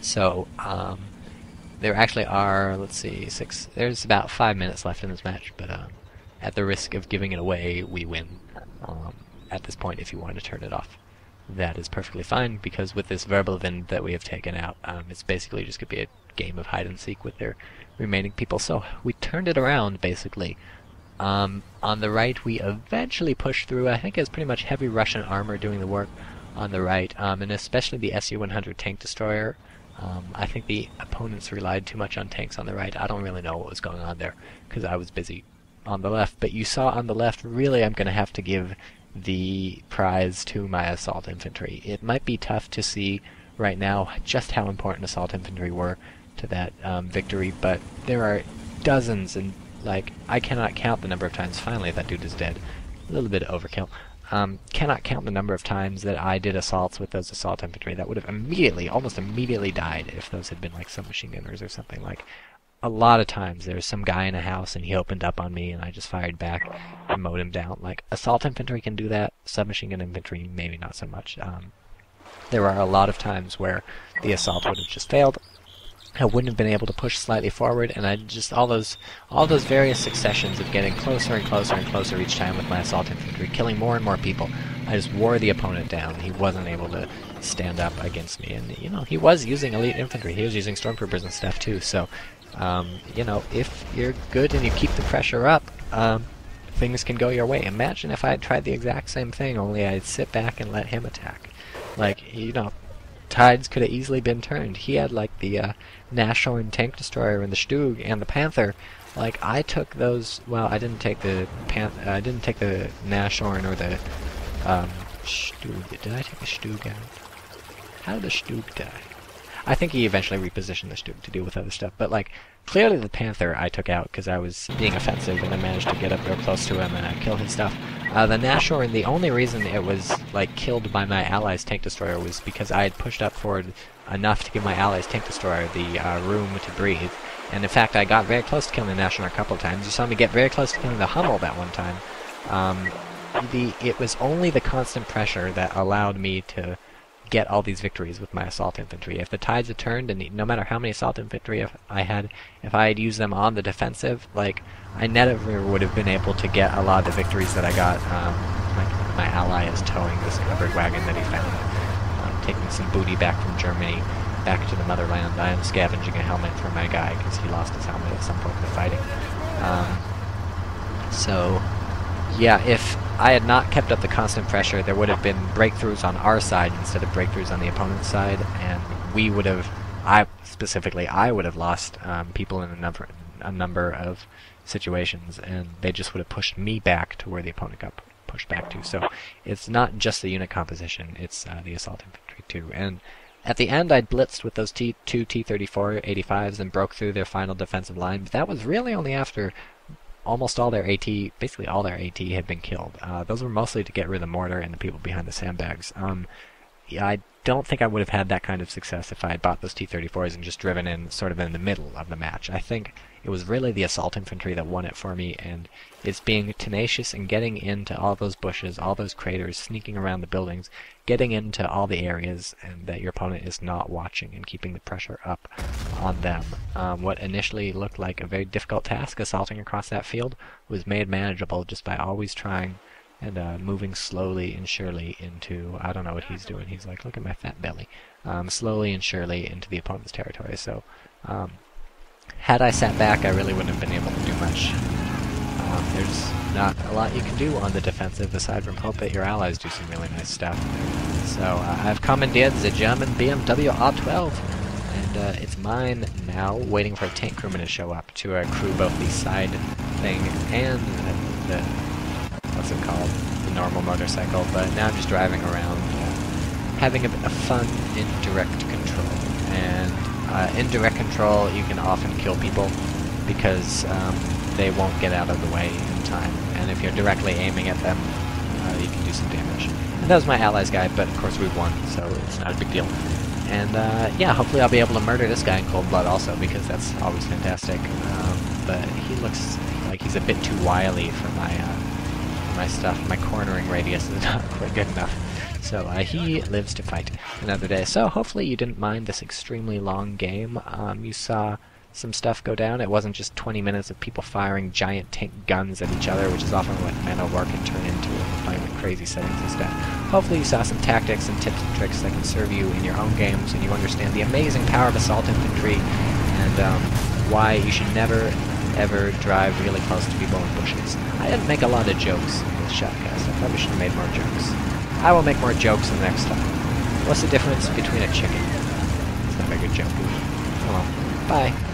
So there actually are, let's see, there's about 5 minutes left in this match, but at the risk of giving it away, we win at this point if you want to turn it off. That is perfectly fine, because with this Verbal-Wind that we have taken out, it's basically just going to be a game of hide-and-seek with their remaining people. So we turned it around, basically. On the right, we eventually pushed through. I think it was pretty much heavy Russian armor doing the work on the right, and especially the Su-100 tank destroyer. I think the opponents relied too much on tanks on the right. I don't really know what was going on there, because I was busy on the left. But you saw on the left, really I'm going to have to give the prize to my assault infantry. It might be tough to see right now just how important assault infantry were to that victory, but there are dozens, and like, I cannot count the number of times. Finally that dude is dead. A little bit of overkill. Cannot count the number of times that I did assaults with those assault infantry that would have almost immediately died if those had been like submachine gunners or something. Like, a lot of times there was some guy in a house and he opened up on me and I just fired back and mowed him down. Like, assault infantry can do that, submachine gun infantry maybe not so much. There are a lot of times where the assault would have just failed. I wouldn't have been able to push slightly forward, and I just all those various successions of getting closer and closer and closer each time with my assault infantry, killing more and more people. I just wore the opponent down. He wasn't able to stand up against me, and you know, he was using elite infantry. He was using stormtroopers and stuff too. So, you know, if you're good and you keep the pressure up, things can go your way. Imagine if I had tried the exact same thing, only I'd sit back and let him attack. Like, you know, tides could have easily been turned. He had like the Nashorn tank destroyer and the Stug and the Panther. Like, I took those. Well, I didn't take the Nashorn or the Stug. Did I take the Stug out? How did the Stug die? I think he eventually repositioned the Stug to deal with other stuff. But like, clearly the Panther I took out because I was being offensive and I managed to get up real close to him and kill his stuff. The Nashorn, the only reason it was like killed by my allies' tank destroyer was because I had pushed up forward enough to give my allies' tank destroyer the room to breathe. And in fact, I got very close to killing the Nashorn a couple of times. You saw me get very close to killing the Hummel that one time. It was only the constant pressure that allowed me to get all these victories with my assault infantry. If the tides had turned, and no matter how many assault infantry if I had used them on the defensive, like, I never would have been able to get a lot of the victories that I got. Like, my ally is towing this covered wagon that he found, taking some booty back from Germany back to the motherland. I am scavenging a helmet for my guy because he lost his helmet at some point in the fighting. So yeah, if I had not kept up the constant pressure, there would have been breakthroughs on our side instead of breakthroughs on the opponent's side, and we would have, I would have lost people in a number of situations, and they just would have pushed me back to where the opponent got pushed back to. So it's not just the unit composition, it's the assault infantry too. And at the end, I blitzed with those two T-34 85s and broke through their final defensive line, but that was really only after almost all their AT, basically all their AT had been killed. Those were mostly to get rid of the mortar and the people behind the sandbags. Yeah, I don't think I would have had that kind of success if I had bought those T-34s and just driven in sort of in the middle of the match. I think it was really the assault infantry that won it for me, and it's being tenacious and getting into all those bushes, all those craters, sneaking around the buildings, getting into all the areas and that your opponent is not watching, and keeping the pressure up on them. What initially looked like a very difficult task, assaulting across that field, was made manageable just by always trying and moving slowly and surely into, I don't know what he's doing, he's like, look at my fat belly, slowly and surely into the opponent's territory. So had I sat back, I really wouldn't have been able to do much. There's not a lot you can do on the defensive aside from hope that your allies do some really nice stuff. So I've commandeered the German BMW R12, and it's mine now, waiting for a tank crewman to show up to crew both the side thing and the what's it called, the normal motorcycle. But now I'm just driving around, having a bit of fun in direct control. And in direct control, you can often kill people because they won't get out of the way in time. And if you're directly aiming at them, you can do some damage. And that was my allies guy, but of course we won, so it's not a big deal. And yeah, hopefully I'll be able to murder this guy in cold blood also, because that's always fantastic. But he looks like he's a bit too wily for my stuff. My cornering radius is not quite good enough. So he lives to fight another day. So hopefully you didn't mind this extremely long game. You saw some stuff go down. It wasn't just 20 minutes of people firing giant tank guns at each other, which is often what Man of War can turn into if you're playing with crazy settings instead. Hopefully you saw some tactics and tips and tricks that can serve you in your own games, and you understand the amazing power of assault infantry, and why you should never ever drive really close to people in bushes. I didn't make a lot of jokes in this shotcast. I probably should have made more jokes. I will make more jokes the next time. What's the difference between a chicken? It's not a very good joke. Oh well. Bye.